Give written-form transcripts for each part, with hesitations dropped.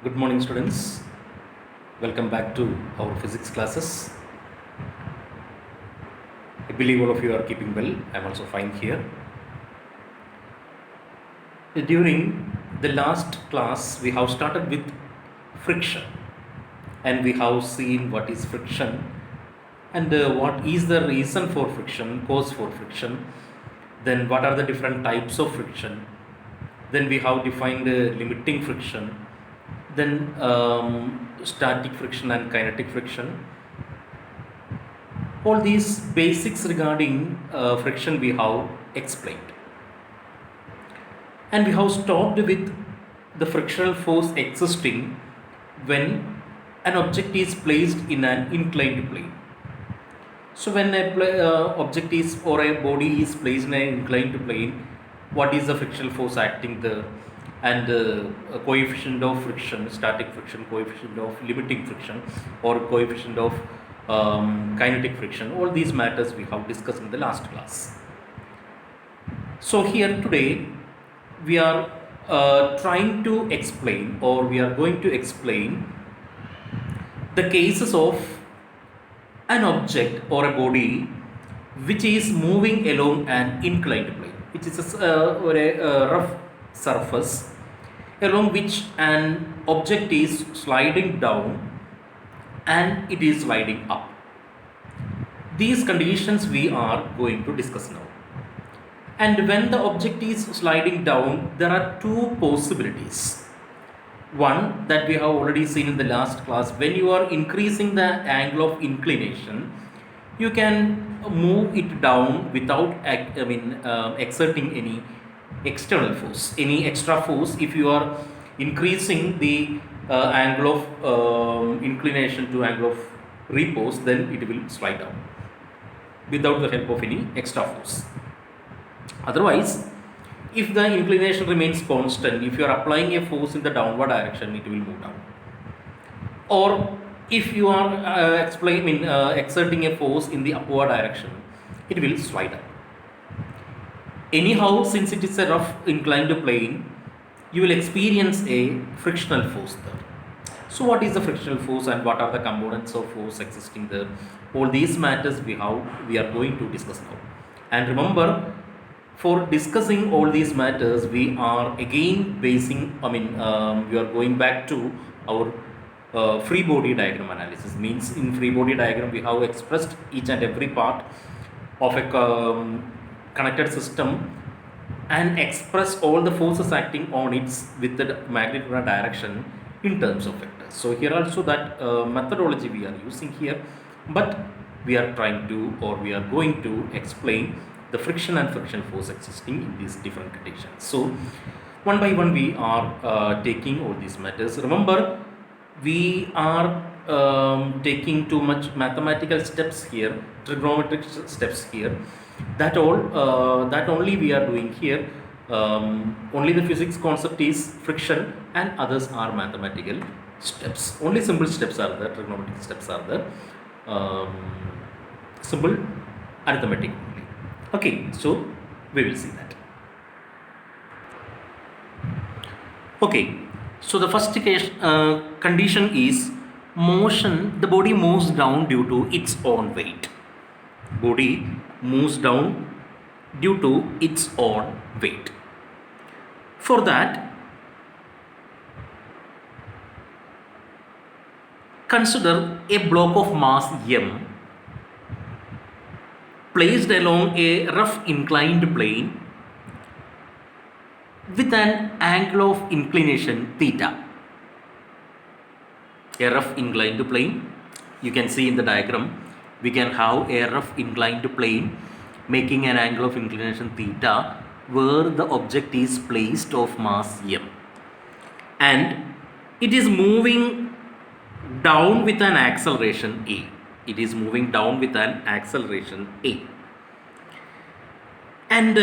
Good morning, students. Welcome back to our physics classes. I believe all of you are keeping well. I'm also fine here. During the last class, we have started with friction and we have seen what is friction and what is the reason for friction, cause for friction, then what are the different types of friction, then we have defined limiting friction, then static friction and kinetic friction. All these basics regarding friction we have explained, and we have stopped with the frictional force existing when an object is placed in an inclined plane. So when object is or a body is placed in an inclined plane, what is the frictional force acting there, and a coefficient of friction, static friction, coefficient of limiting friction, or coefficient of kinetic friction. All these matters we have discussed in the last class. So here today we are trying to explain, or we are going to explain the cases of an object or a body which is moving along an inclined plane, which is a rough surface along which an object is sliding down and it is sliding up. These conditions we are going to discuss now. And when the object is sliding down, there are two possibilities. One that we have already seen in the last class: when you are increasing the angle of inclination, you can move it down without exerting any external force, any extra force. If you are increasing the angle of inclination to angle of repose, then it will slide down without the help of any extra force. Otherwise, if the inclination remains constant, if you are applying a force in the downward direction, it will move down. Or if you are exerting a force in the upward direction, it will slide up. Anyhow, since it is a rough inclined plane, you will experience a frictional force there. So what is the frictional force and what are the components of force existing there? All these matters we are going to discuss now. And remember, for discussing all these matters, we are again we are going back to our free body diagram analysis. Means in free body diagram, we have expressed each and every part of a connected system and express all the forces acting on it with the magnitude and direction in terms of vectors. So here also that methodology we are using here, but we are trying to, or we are going to explain the friction and friction force existing in these different conditions. So one by one we are taking all these matters. Remember, we are taking too much mathematical steps here, trigonometric steps here. That only we are doing here. Only the physics concept is friction and others are mathematical steps. Only simple steps are there, trigonometric steps are there, simple arithmetic only. Okay, so we will see that. Okay, so the first case, condition is motion. The body moves down due to its own weight. Body moves down due to its own weight. For that, consider a block of mass m placed along a rough inclined plane with an angle of inclination theta. A rough inclined plane, you can see in the diagram, we can have a rough inclined plane making an angle of inclination theta where the object is placed of mass m, and it is moving down with an acceleration a. It is moving down with an acceleration a. And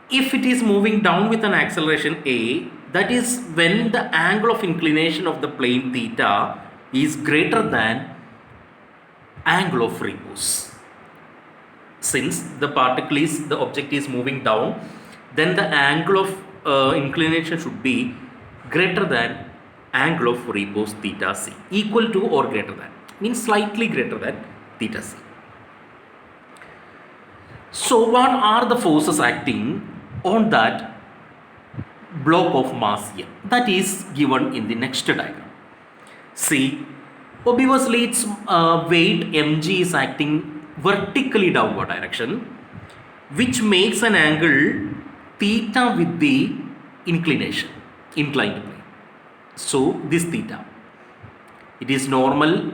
if it is moving down with an acceleration a, that is when the angle of inclination of the plane theta is greater than angle of repose. Since the object is moving down, then the angle of inclination should be greater than angle of repose theta c, equal to or greater than, means slightly greater than theta c. So what are the forces acting on that block of mass M? That is given in the next diagram. See, obviously its weight mg is acting vertically downward direction, which makes an angle theta with the inclined plane. So this theta, it is normal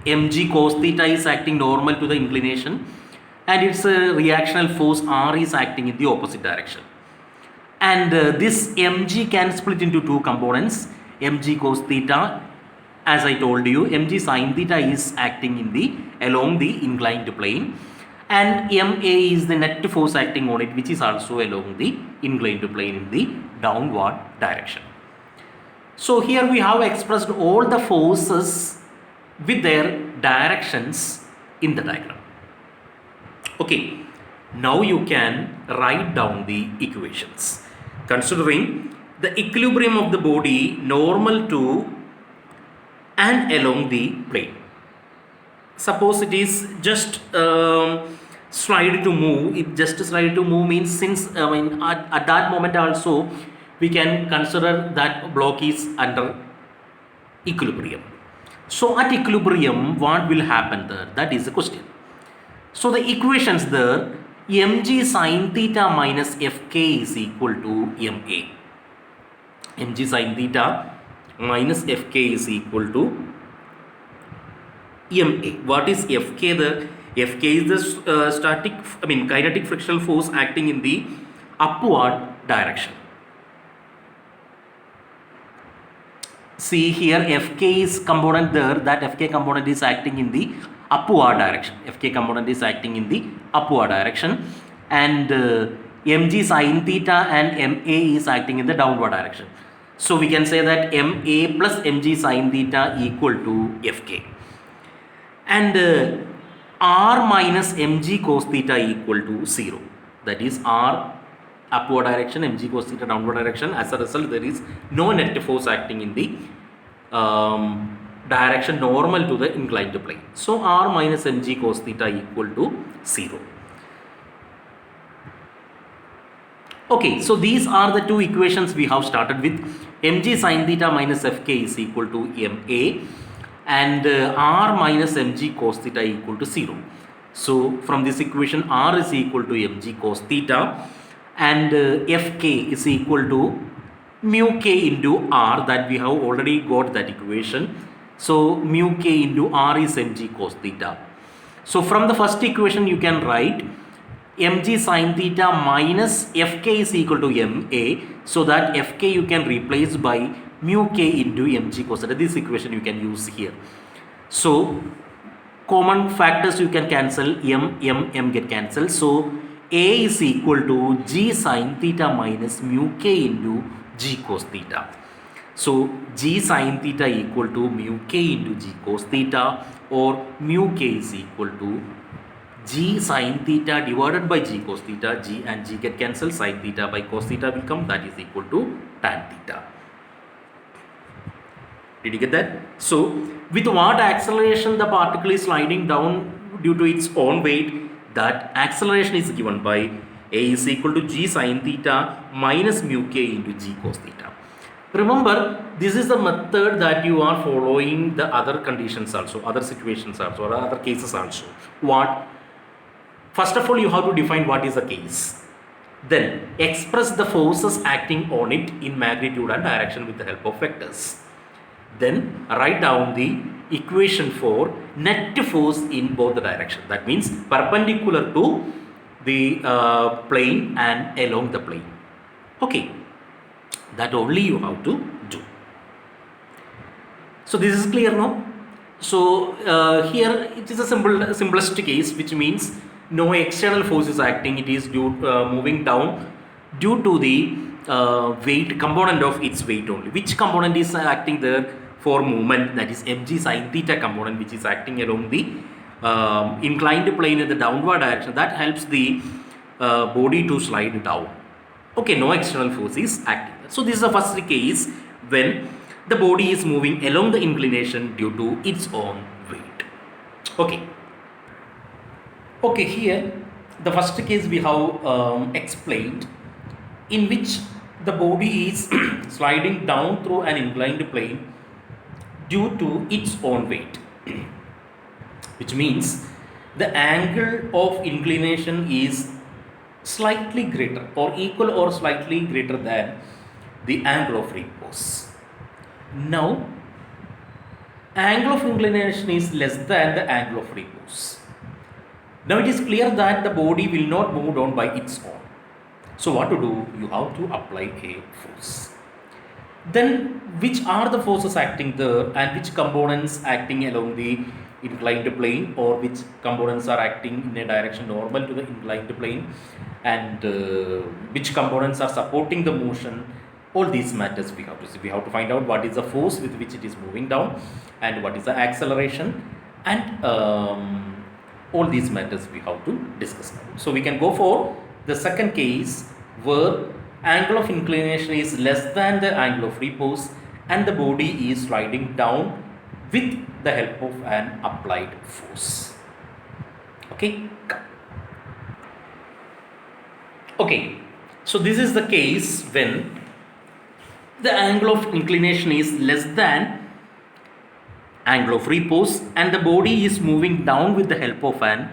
mg cos theta is acting normal to the inclination, and its reactional force R is acting in the opposite direction. And this mg can split into two components, mg cos theta, as I told you, mg sin theta is acting in the along the inclined plane, and ma is the net force acting on it, which is also along the inclined plane in the downward direction. So here we have expressed all the forces with their directions in the diagram. Okay, now you can write down the equations. Considering the equilibrium of the body normal to and along the plane. Suppose it is just slide to move. It just slide to move means, since at that moment also we can consider that block is under equilibrium. So at equilibrium, what will happen there? That is the question. So the equations there, mg sin theta minus fk is equal to ma. Mg sin theta minus fk is equal to ma. What is fk there? Fk is the kinetic frictional force acting in the upward direction. See here, fk is component there, that fk component is acting in the upward direction. Fk component is acting in the upward direction, and mg sin theta and ma is acting in the downward direction. So we can say that ma plus mg sin theta equal to fk, and r minus mg cos theta equal to 0. That is r upward direction, mg cos theta downward direction. As a result, there is no net force acting in the direction normal to the inclined plane. So r minus mg cos theta equal to 0. Okay, so these are the two equations we have started with. Mg sin theta minus fk is equal to ma, and r minus mg cos theta equal to 0. So from this equation, r is equal to mg cos theta, and fk is equal to mu k into r, that we have already got that equation. So mu k into r is mg cos theta. So from the first equation you can write mg sin theta minus fk is equal to ma, so that fk you can replace by mu k into mg cos theta. This equation you can use here. So common factors you can cancel, m get cancelled. So a is equal to g sin theta minus mu k into g cos theta. So g sin theta equal to mu k into g cos theta, or mu k is equal to g sin theta divided by g cos theta. G and g get cancelled, sin theta by cos theta will come, that is equal to tan theta. Did you get that? So with what acceleration the particle is sliding down due to its own weight, that acceleration is given by a is equal to g sin theta minus mu k into g cos theta. Remember, this is the method that you are following the other conditions also, other situations also, or other cases also. What? First of all, you have to define what is the case. Then express the forces acting on it in magnitude and direction with the help of vectors. Then write down the equation for net force in both the directions. That means perpendicular to the plane and along the plane. Okay, that only you have to do. So this is clear now. So here it is a simplest case, which means no external force is acting. It is moving down due to the weight component of its weight only. Which component is acting there for movement? That is mg sin theta component, which is acting along the inclined plane in the downward direction. That helps the body to slide down. Okay, no external force is acting. So this is the first case when the body is moving along the inclination due to its own weight. Okay. Okay, here the first case we have explained, in which the body is sliding down through an inclined plane due to its own weight, which means the angle of inclination is slightly greater or equal or slightly greater than the angle of repose. Now, angle of inclination is less than the angle of repose. Now it is clear that the body will not move down by its own. So what to do? You have to apply a force. Then which are the forces acting there and which components acting along the inclined plane, or which components are acting in a direction normal to the inclined plane, and which components are supporting the motion? All these matters we have to see. We have to find out what is the force with which it is moving down and what is the acceleration, and all these matters we have to discuss now. So we can go for the second case where angle of inclination is less than the angle of repose and the body is sliding down with the help of an applied force. Okay. Okay, so this is the case when the angle of inclination is less than angle of repose and the body is moving down with the help of an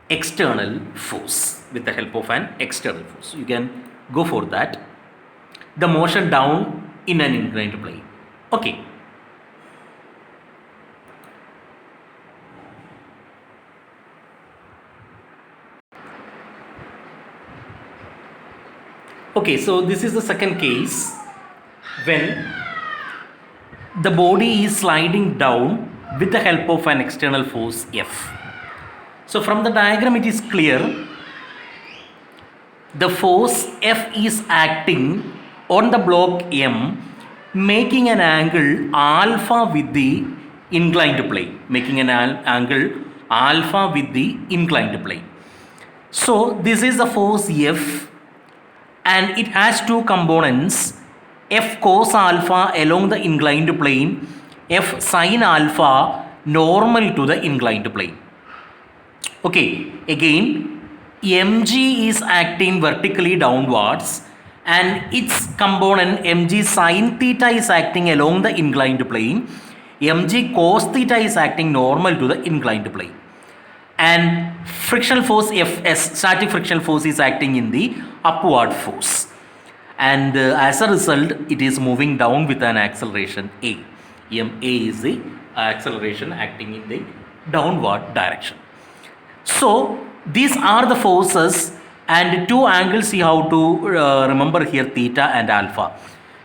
external force. You can go for that. The motion down in an inclined plane. Okay. Okay, so this is the second case when the body is sliding down with the help of an external force F. So from the diagram it is clear the force F is acting on the block M, making an angle alpha with the inclined plane. So this is the force F, and it has two components: F cos alpha along the inclined plane, F sin alpha normal to the inclined plane. Okay, again mg is acting vertically downwards and its component mg sin theta is acting along the inclined plane, mg cos theta is acting normal to the inclined plane, and frictional force Fs, static frictional force, is acting in the upward force, and as a result it is moving down with an acceleration a. Ma is the acceleration acting in the downward direction. So these are the forces, and two angles you have to remember here: theta and alpha.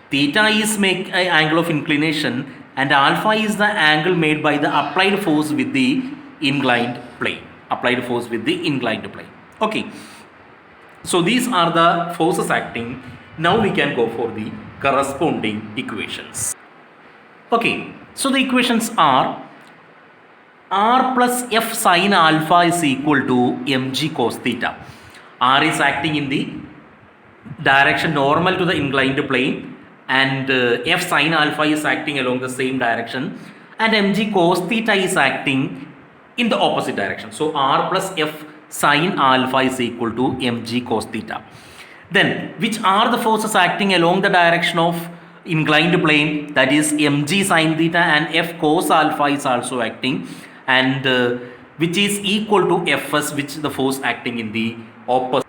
Theta is angle of inclination and alpha is the angle made by the applied force with the inclined plane. Okay, so these are the forces acting. Now we can go for the corresponding equations. Okay, so the equations are: R plus F sin alpha is equal to mg cos theta. R is acting in the direction normal to the inclined plane, and F sin alpha is acting along the same direction, and mg cos theta is acting in the opposite direction. So R plus F sin alpha is equal to mg cos theta. Then which are the forces acting along the direction of inclined plane? That is mg sin theta, and F cos alpha is also acting, and which is equal to Fs, which the force acting in the opposite.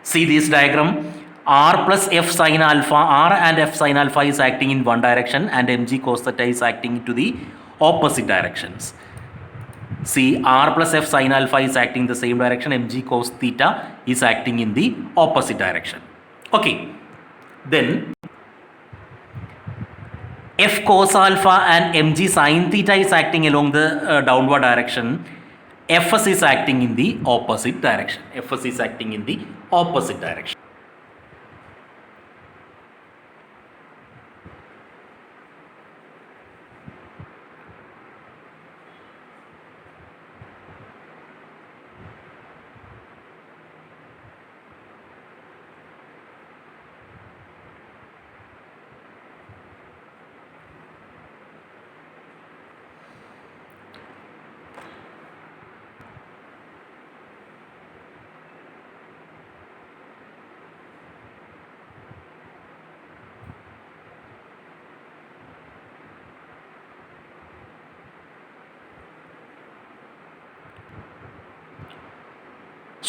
See this diagram: R plus F sin alpha, R and F sin alpha is acting in one direction and mg cos theta is acting into the opposite directions. See, R plus F sin alpha is acting in the same direction, mg cos theta is acting in the opposite direction. Okay, then F cos alpha and mg sin theta is acting along the downward direction. Fs is acting in the opposite direction.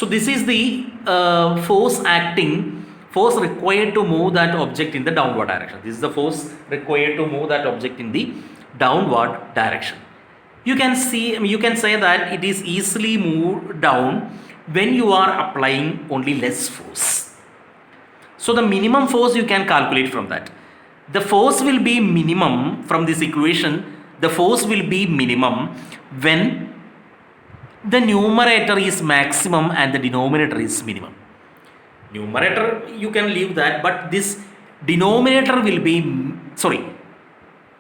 So this is the force required to move that object in the downward direction. This is the force required to move that object in the downward direction. You can see, you can say that it is easily moved down when you are applying only less force. So the minimum force you can calculate from that. The force will be minimum from this equation. The force will be minimum when the numerator is maximum and the denominator is minimum. Numerator you can leave that, but this denominator will be,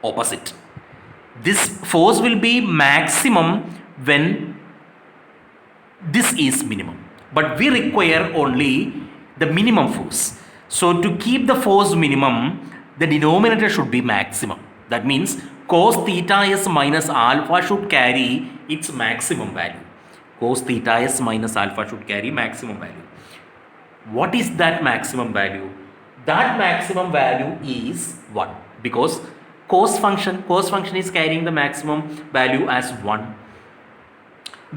opposite. This force will be maximum when this is minimum, but we require only the minimum force. So to keep the force minimum, the denominator should be maximum. That means cos theta s minus alpha should carry its maximum value. Cos theta s minus alpha should carry maximum value. What is that maximum value? That maximum value is 1, because cos function is carrying the maximum value as 1.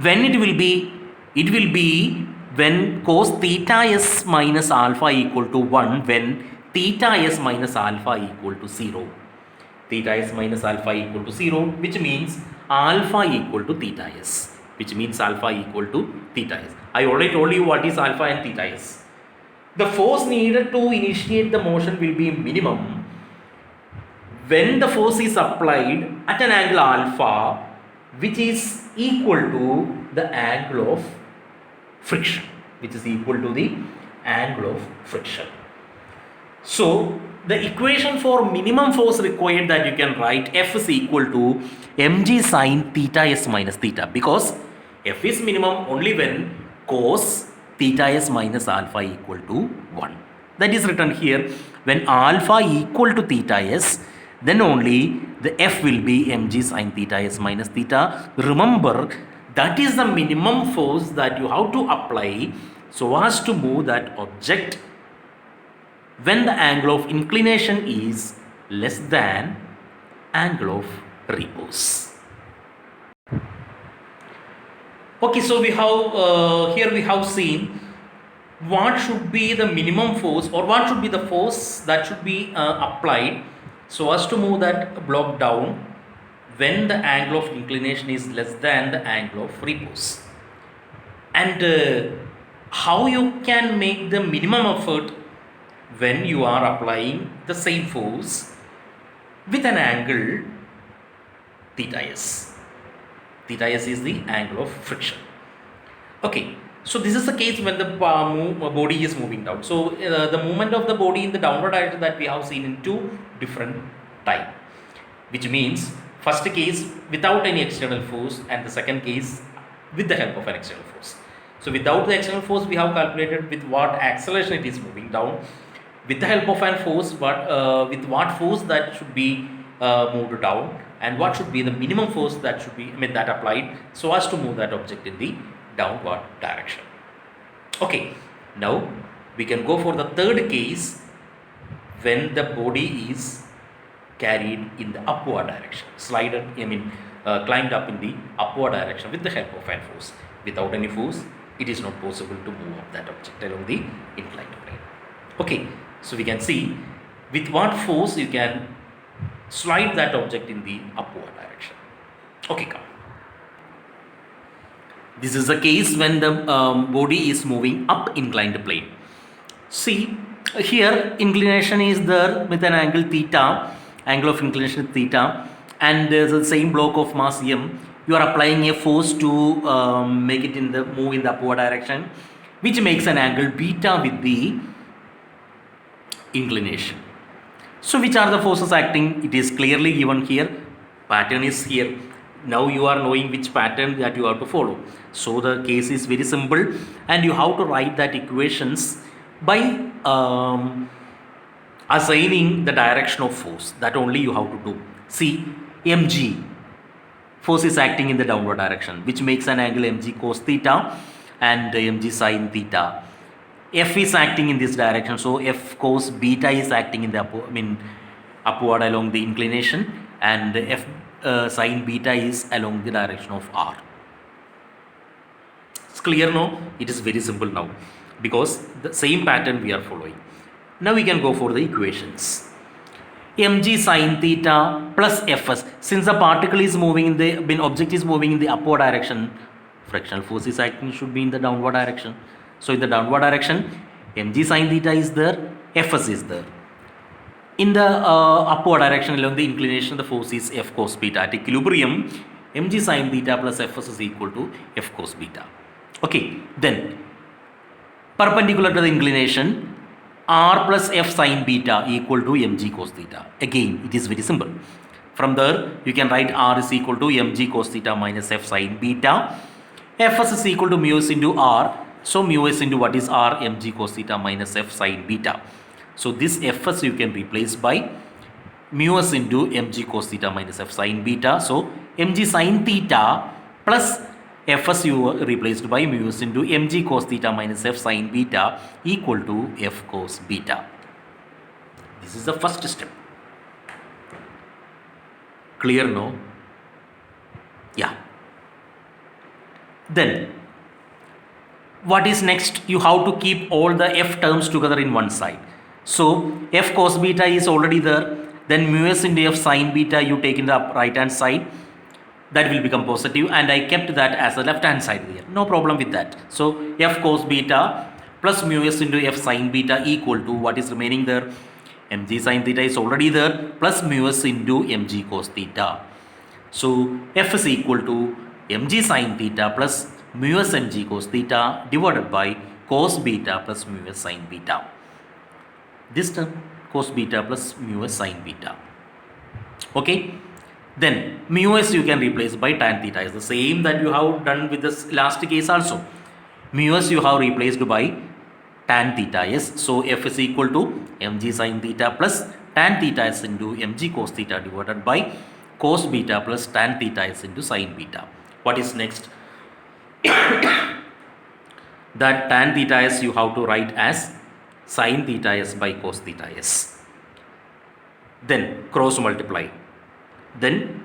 When it will be when cos theta s minus alpha equal to 1, when theta s minus alpha equal to 0. Theta s minus alpha equal to 0, which means alpha equal to theta s. Which means alpha equal to theta s. I already told you what is alpha and theta s. The force needed to initiate the motion will be minimum when the force is applied at an angle alpha, which is equal to the angle of friction. So the equation for minimum force required, that you can write F is equal to mg sin theta s minus theta, because F is minimum only when cos theta s minus alpha equal to 1. That is written here. When alpha equal to theta s, then only the F will be mg sin theta s minus theta. Remember, that is the minimum force that you have to apply so as to move that object when the angle of inclination is less than angle of repose. Okay, so we have here we have seen what should be the minimum force, or what should be the force that should be applied so as to move that block down when the angle of inclination is less than the angle of repose. And how you can make the minimum effort when you are applying the same force with an angle theta s. Theta s is the angle of friction. Okay, so this is the case when the body is moving down. So the movement of the body in the downward direction that we have seen in 2 different type, which means first case without any external force, and the second case with the help of an external force. So without the external force, we have calculated with what acceleration it is moving down. With the help of an force, with what force that should be moved down, and what should be the minimum force that should be that applied so as to move that object in the downward direction. Okay, now we can go for the third case when the body is carried in the upward direction, climbed up in the upward direction with the help of an force. Without any force, it is not possible to move up that object along the inclined plane. Okay, so we can see with what force you can slide that object in the upward direction. Okay, come. This is the case when the body is moving up inclined plane. See, here inclination is there with an angle theta, angle of inclination theta, and there's the same block of mass m. You are applying a force to make it move in the upward direction, which makes an angle beta with the inclination. So which are the forces acting? It is clearly given here. Pattern is here. Now you are knowing which pattern that you have to follow. So the case is very simple, and you have to write that equations by assigning the direction of force. That only you have to do. See, mg, force is acting in the downward direction, which makes an angle mg cos theta and mg sin theta. F is acting in this direction, so F cos beta is acting in the upward along the inclination, and F sin beta is along the direction of R. It's clear now? It is very simple now because the same pattern we are following. Now we can go for the equations. Mg sin theta plus Fs. Since the particle is moving in the, when object is moving in the upward direction, frictional force is acting should be in the downward direction. So in the downward direction, Mg sin theta is there, Fs is there. In the upward direction along the inclination, the force is F cos beta. At equilibrium, Mg sin theta plus Fs is equal to F cos beta. Okay, then perpendicular to the inclination, R plus F sin beta equal to Mg cos theta. Again, it is very simple. From there, you can write R is equal to Mg cos theta minus F sin beta. Fs is equal to mu s into R. So mu s into what is R? Mg cos theta minus F sin beta. So this Fs you can replace by mu s into Mg cos theta minus F sin beta. So Mg sin theta plus Fs you replaced by mu s into Mg cos theta minus F sin beta equal to F cos beta. This is the first step. Clear now? Yeah. Then what is next? You have to keep all the F terms together in one side. So F cos beta is already there. Then mu s into F sin beta you take in the right hand side. That will become positive, and I kept that as a left hand side here. No problem with that. So F cos beta plus mu s into F sin beta equal to what is remaining there? Mg sin theta is already there plus mu s into Mg cos theta. So F is equal to Mg sin theta plus mu s Mg cos theta divided by cos beta plus mu s sin beta. This term cos beta plus mu s sin beta. Okay. Then mu s you can replace by tan theta. Is the same that you have done with this last case also. Mu s you have replaced by tan theta s. So F is equal to Mg sin theta plus tan theta s into Mg cos theta divided by cos beta plus tan theta s into sin beta. What is next? That tan theta s you have to write as sin theta s by cos theta s. Then cross multiply. Then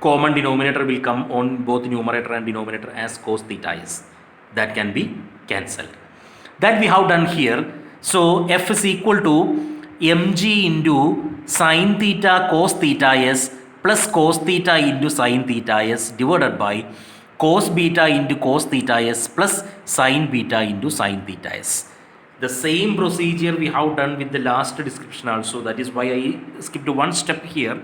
common denominator will come on both numerator and denominator as cos theta s. That can be cancelled. That we have done here. So F is equal to Mg into sin theta cos theta s plus cos theta into sin theta s divided by cos beta into cos theta s plus sin beta into sin theta s. The same procedure we have done with the last description also. That is why I skipped one step here.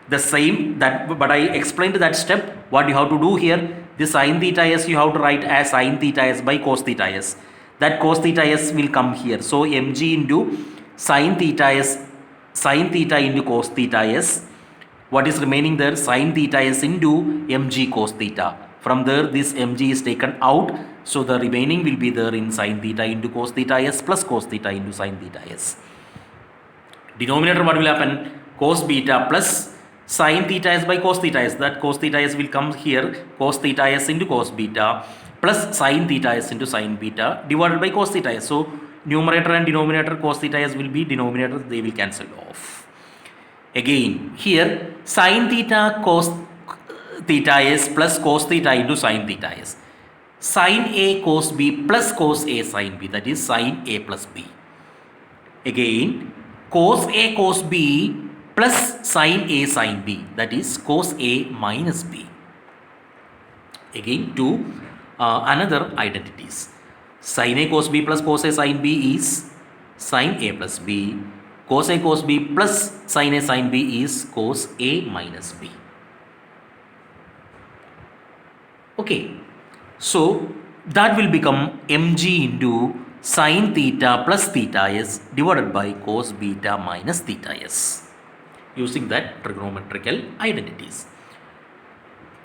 The same that, but I explained that step. What you have to do here, the sin theta s you have to write as sin theta s by cos theta s. That cos theta s will come here. So Mg into sin theta s, sin theta into cos theta s. What is remaining there? Sin theta s into Mg cos theta. From there this Mg is taken out. So the remaining will be there in sin theta into cos theta s plus cos theta into sin theta s. Denominator what will happen? Cos beta plus sin theta s by cos theta s. That cos theta s will come here. Cos theta s into cos beta plus sin theta s into sin beta divided by cos theta s. So numerator and denominator cos theta s will be denominator. They will cancel off. Again here sin theta cos theta s plus cos theta into sin theta s. Sin A cos B plus cos A sin B. That is sin A plus B. Again cos A cos B plus sin A sin B, that is cos A minus B. Again two another identities. Sin A cos B plus cos A sin B is sin A plus B. Cos A cos B plus sin A sin B is cos A minus B. Okay, so that will become Mg into sin theta plus theta s divided by cos beta minus theta s, using that trigonometrical identities.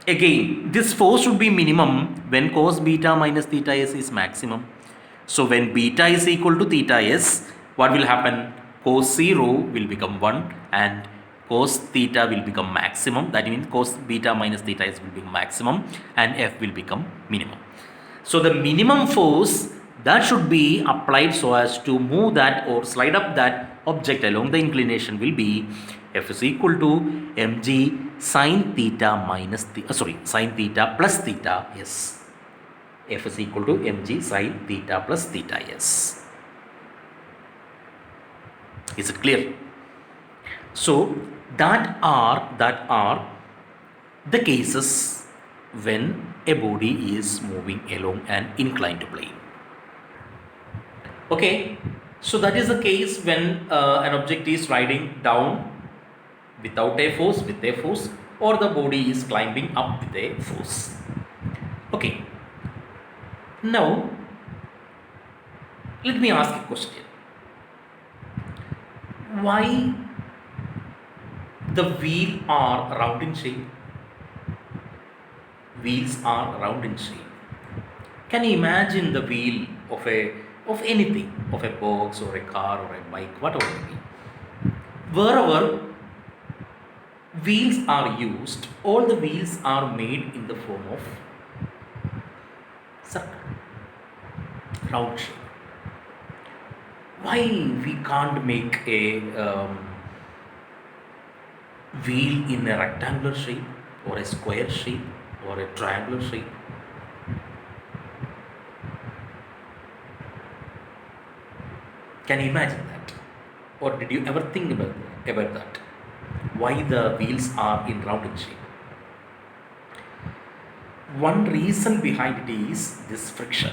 Again, this force should be minimum when cos beta minus theta s is maximum. So when beta is equal to theta s, what will happen? Cos 0 will become 1 and cos theta will become maximum. That means cos beta minus theta s will become maximum and f will become minimum. So the minimum force that should be applied so as to move that or slide up that object along the inclination will be F is equal to mg sin theta minus sin theta plus theta s. F is equal to mg sine theta plus theta s. Is it clear? So that are the cases when a body is moving along an inclined plane. Okay, so that is the case when an object is sliding down without a force, with a force, or the body is climbing up with a force. Okay, now let me ask a question. Why the wheel are round in shape? Wheels are round in shape. Can you imagine the wheel of anything, of a box or a car or a bike, whatever it may be? Wherever wheels are used, all the wheels are made in the form of circle, round shape. Why we can't make a wheel in a rectangular shape or a square shape or a triangular shape? Can you imagine that? Or did you ever think about that? Why the wheels are in rounded shape? One reason behind it is this friction.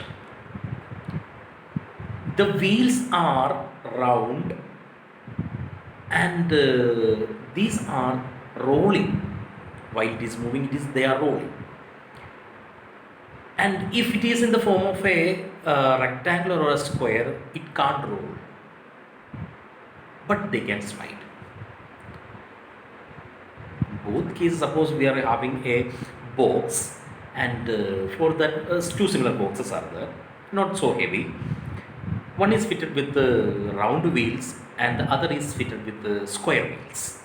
The wheels are round and these are rolling. While it is moving, they are rolling. And if it is in the form of a rectangular or a square, it can't roll, but they can slide. In both cases, suppose we are having a box, and for that two similar boxes are there, not so heavy. One is fitted with the round wheels and the other is fitted with the square wheels.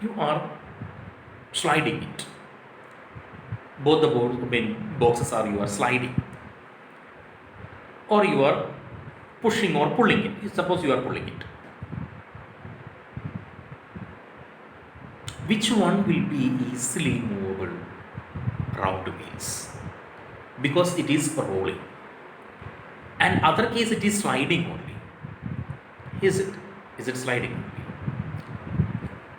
You are sliding it. Both the boxes are you are sliding, or you are pushing or pulling it. Suppose you are pulling it. Which one will be easily movable? Round wheels, because it is rolling. And other case it is sliding only. Is it? Is it sliding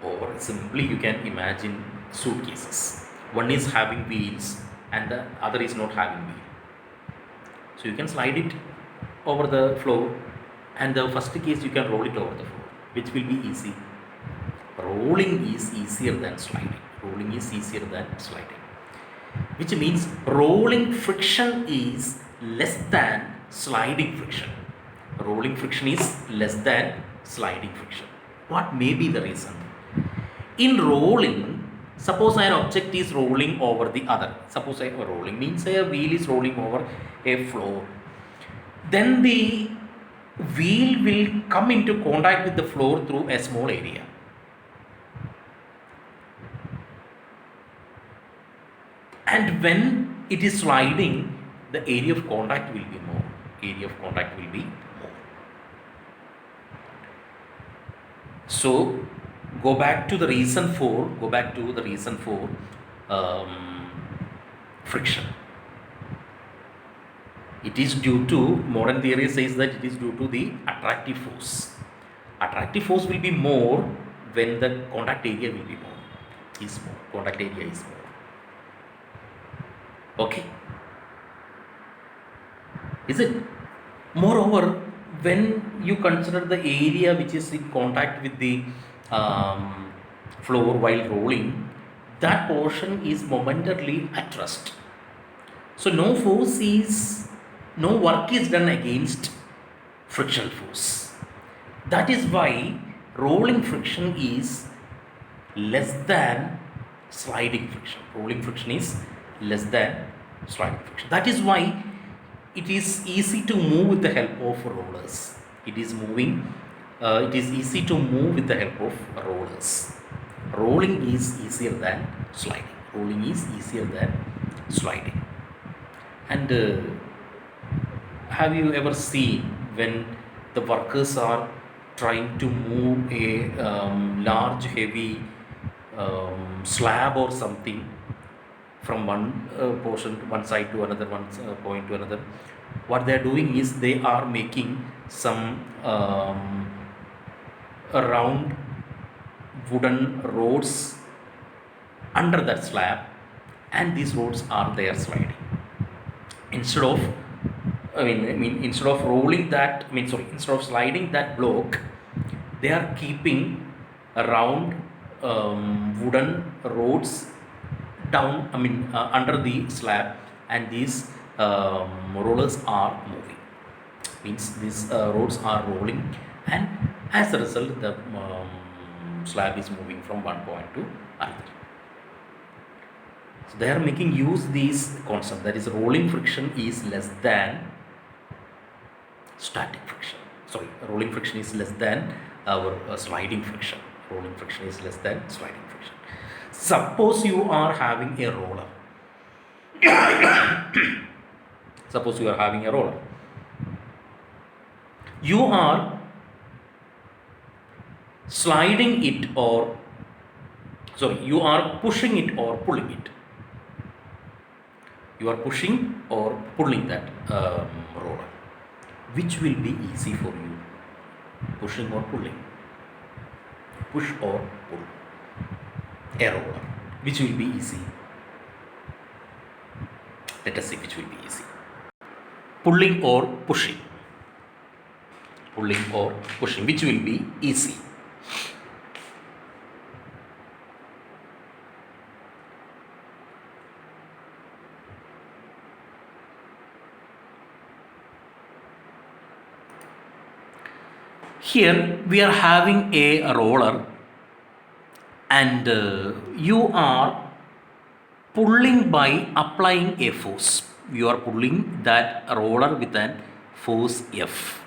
only? Or simply you can imagine suitcases. One is having wheels and the other is not having wheel. So you can slide it over the floor, and the first case you can roll it over the floor, which will be easy. Rolling is easier than sliding. Rolling is easier than sliding. Which means rolling friction is less than sliding friction. Rolling friction is less than sliding friction. What may be the reason? In rolling, suppose an object is rolling over the other. Suppose a rolling means a wheel is rolling over a floor. Then the wheel will come into contact with the floor through a small area. And when it is sliding, the area of contact will be more. Area of contact will be more. So go back to the reason for friction. It is due to, modern theory says that it is due to the attractive force. Attractive force will be more when the contact area will be more. Is more. Contact area is more. Okay. Is it? Moreover, when you consider the area which is in contact with the floor while rolling, that portion is momentarily at rest. So no work is done against frictional force. That is why rolling friction is less than sliding friction. Rolling friction is less than sliding friction. That is why it is easy to move with the help of rollers. It is easy to move with the help of rollers. Rolling is easier than sliding. Rolling is easier than sliding. And have you ever seen when the workers are trying to move a large heavy slab or something from one portion to one side to another, one point to another. What they are doing is they are making some round wooden rods under that slab, and these rods are there sliding. Instead of instead of rolling that, instead of sliding that block, they are keeping around wooden rods down, under the slab, and these rollers are moving. Means these rods are rolling, and as a result, the slab is moving from one point to another. So they are making use these concept, that is rolling friction is less than static friction. Sorry, rolling friction is less than our sliding friction. Rolling friction is less than sliding friction. Suppose you are having a roller. Suppose you are having a roller. You are sliding it, or you are pushing it or pulling it. You are pushing or pulling that roller. Which will be easy for you? Pushing or pulling? Push or pull? A roller. Which will be easy? Let us see which will be easy. Pulling or pushing? Pulling or pushing? Which will be easy? Here we are having a roller, and you are pulling by applying a force. You are pulling that roller with a force F,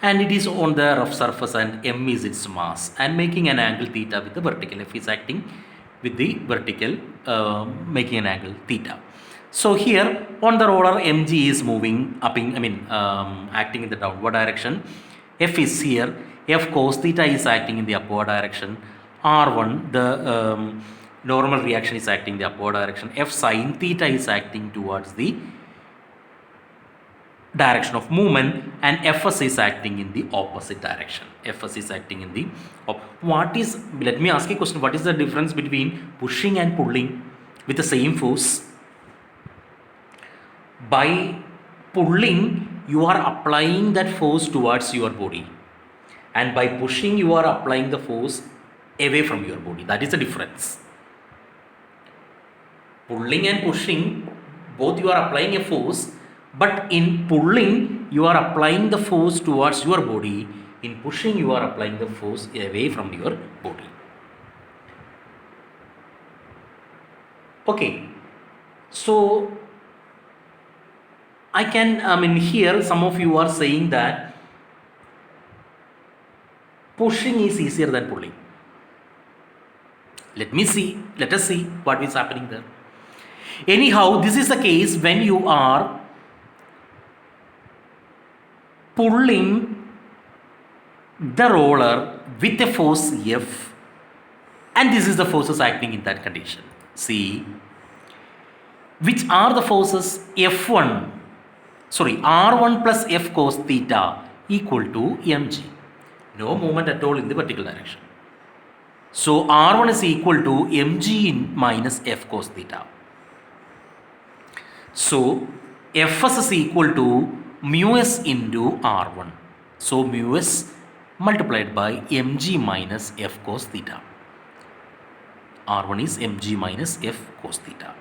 and it is on the rough surface, and M is its mass, and making an angle theta with the vertical. F is acting with the vertical, making an angle theta. So here on the roller, mg is moving up acting in the downward direction. F is here. F cos theta is acting in the upward direction. R1, the normal reaction, is acting in the upward direction. F sin theta is acting towards the direction of movement, and Fs is acting in the opposite direction. Fs is acting in the let me ask you a question. What is the difference between pushing and pulling with the same force? By pulling, you are applying that force towards your body, and by pushing, you are applying the force away from your body. That is the difference. Pulling and pushing, both you are applying a force, but in pulling, you are applying the force towards your body. In pushing, you are applying the force away from your body. Okay, so I can, here some of you are saying that pushing is easier than pulling. Let us see what is happening there. Anyhow, this is the case when you are pulling the roller with a force F, and this is the forces acting in that condition. See, which are the forces? R1 plus F cos theta equal to mg. No movement at all in the vertical direction. So R1 is equal to mg minus F cos theta. So Fs is equal to mu s into R1. So mu s multiplied by mg minus F cos theta. R1 is mg minus F cos theta.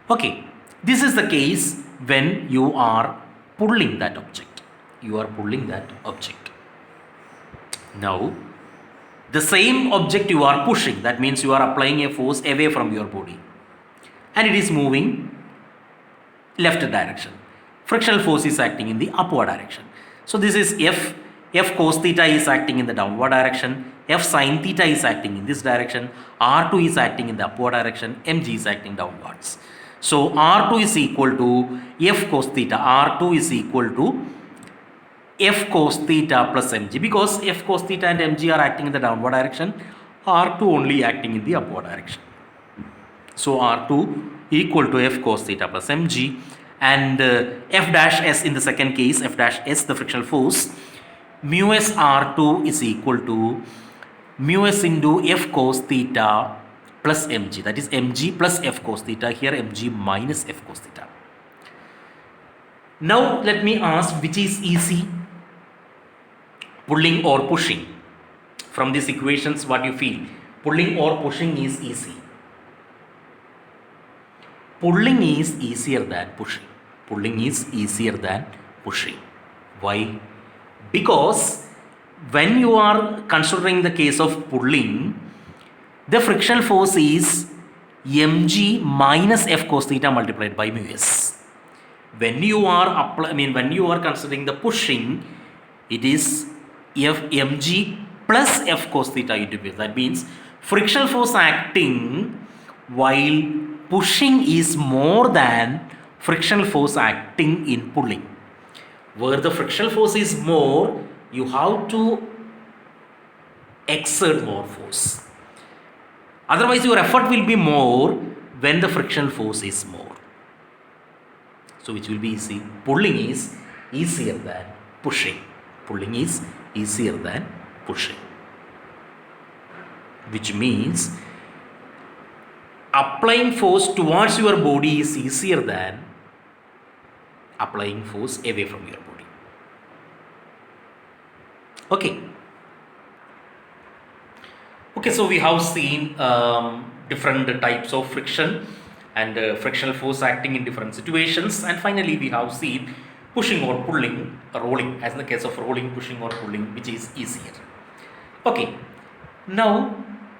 Okay, this is the case when you are pulling that object. You are pulling that object. Now, the same object you are pushing, that means you are applying a force away from your body, and it is moving left direction. Frictional force is acting in the upward direction. So this is F. F cos theta is acting in the downward direction. F sin theta is acting in this direction. R2 is acting in the upward direction. Mg is acting downwards. So R2 is equal to F cos theta. R2 is equal to F cos theta plus mg, because F cos theta and mg are acting in the downward direction. R2 only acting in the upward direction. So R2 equal to F cos theta plus mg, and F dash S in the second case, F dash S the frictional force, mu s R2 is equal to mu s into F cos theta plus mg, that is mg plus F cos theta, here mg minus F cos theta. Now let me ask, which is easy, pulling or pushing? From these equations, what you feel? Pulling or pushing is easy. Pulling is easier than pushing. Pulling is easier than pushing. Why? Because when you are considering the case of pulling, the frictional force is mg minus F cos theta multiplied by mu s. When you are when you are considering the pushing, it is mg plus F cos theta into mu. That means frictional force acting while pushing is more than frictional force acting in pulling. Where the frictional force is more, you have to exert more force. Otherwise, your effort will be more when the frictional force is more. So, which will be easy? Pulling is easier than pushing. Pulling is easier than pushing. Which means applying force towards your body is easier than applying force away from your body. Okay, so we have seen different types of friction and frictional force acting in different situations, and finally we have seen pushing or pulling, rolling, as in the case of rolling, pushing or pulling, which is easier. Okay, now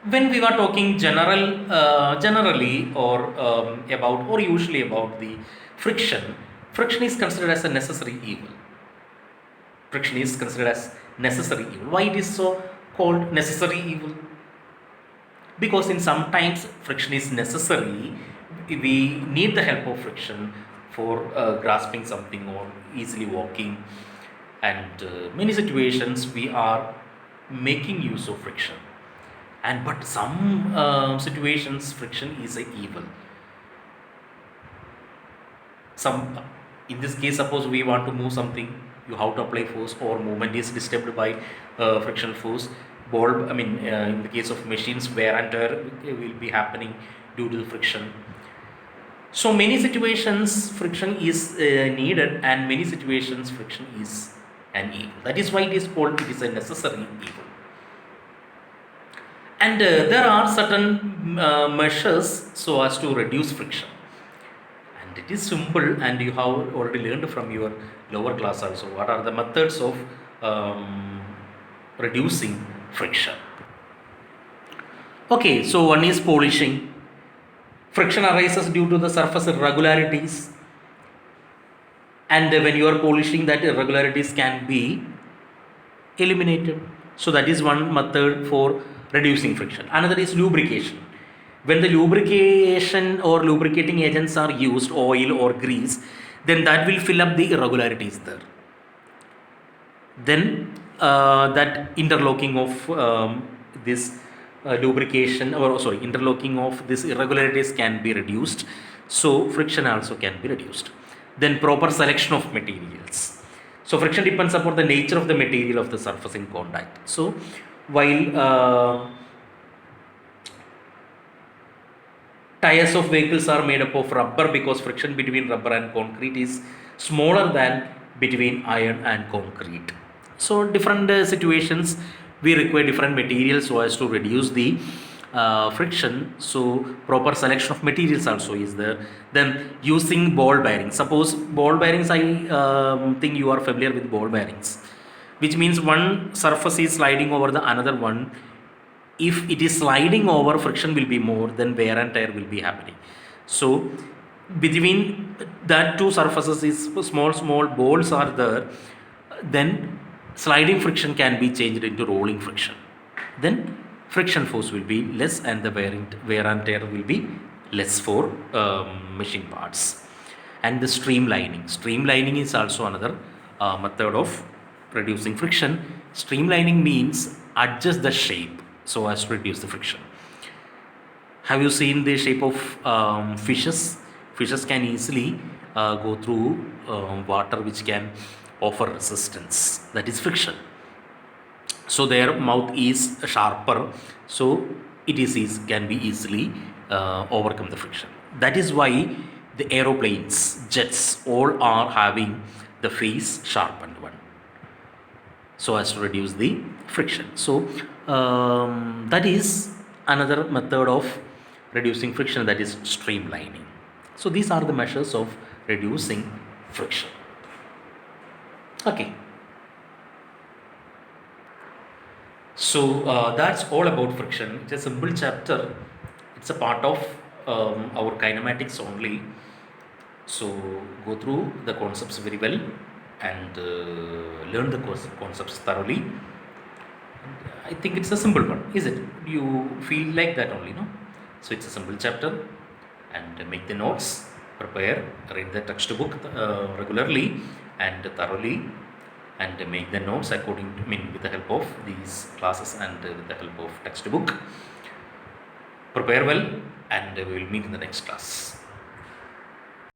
when we were talking generally or about or usually about the friction is considered as a necessary evil. Friction is considered as necessary evil. Why it is so called necessary evil? Because in sometimes friction is necessary. We need the help of friction for grasping something or easily walking, and many situations we are making use of friction. And but some situations friction is a evil. In this case, suppose we want to move something, you have to apply force, or movement is disturbed by frictional force. In the case of machines, wear and tear will be happening due to the friction. So many situations friction is needed, and many situations friction is an evil. That is why it is called, it is a necessary evil. And there are certain measures so as to reduce friction. And it is simple, and you have already learned from your lower class also what are the methods of reducing friction. Okay, so one is polishing. Friction arises due to the surface irregularities, and when you are polishing, that irregularities can be eliminated. So that is one method for reducing friction. Another is lubrication. When the lubrication or lubricating agents are used, oil or grease, then that will fill up the irregularities there. Then that interlocking of this interlocking of this irregularities can be reduced. So friction also can be reduced. Then proper selection of materials. So friction depends upon the nature of the material of the surface in contact. So while tires of vehicles are made up of rubber, because friction between rubber and concrete is smaller than between iron and concrete. So different situations we require different materials so as to reduce the friction. So proper selection of materials also is there. Then using ball bearings. Suppose ball bearings, I think you are familiar with ball bearings, which means one surface is sliding over the another one. If it is sliding over, friction will be more, then wear and tear will be happening. So between that two surfaces is small balls are there, then sliding friction can be changed into rolling friction. Then friction force will be less, and the wear and tear will be less for machine parts. And the streamlining is also another method of reducing friction. Streamlining means adjust the shape so as to reduce the friction. Have you seen the shape of fishes? Fishes can easily go through water which can offer resistance, that is friction. So their mouth is sharper, so can be easily overcome the friction. That is why the aeroplanes, jets, all are having the face sharpened one, so as to reduce the friction. So that is another method of reducing friction, that is streamlining. So these are the measures of reducing friction. Okay. So that's all about friction. It's a simple chapter. It's a part of our kinematics only. So go through the concepts very well and learn the concepts thoroughly. I think it's a simple one, is it? You feel like that only, no? So it's a simple chapter, and make the notes, prepare, read the textbook regularly and thoroughly, and make the notes according to, with the help of these classes and with the help of textbook. Prepare well, and we will meet in the next class.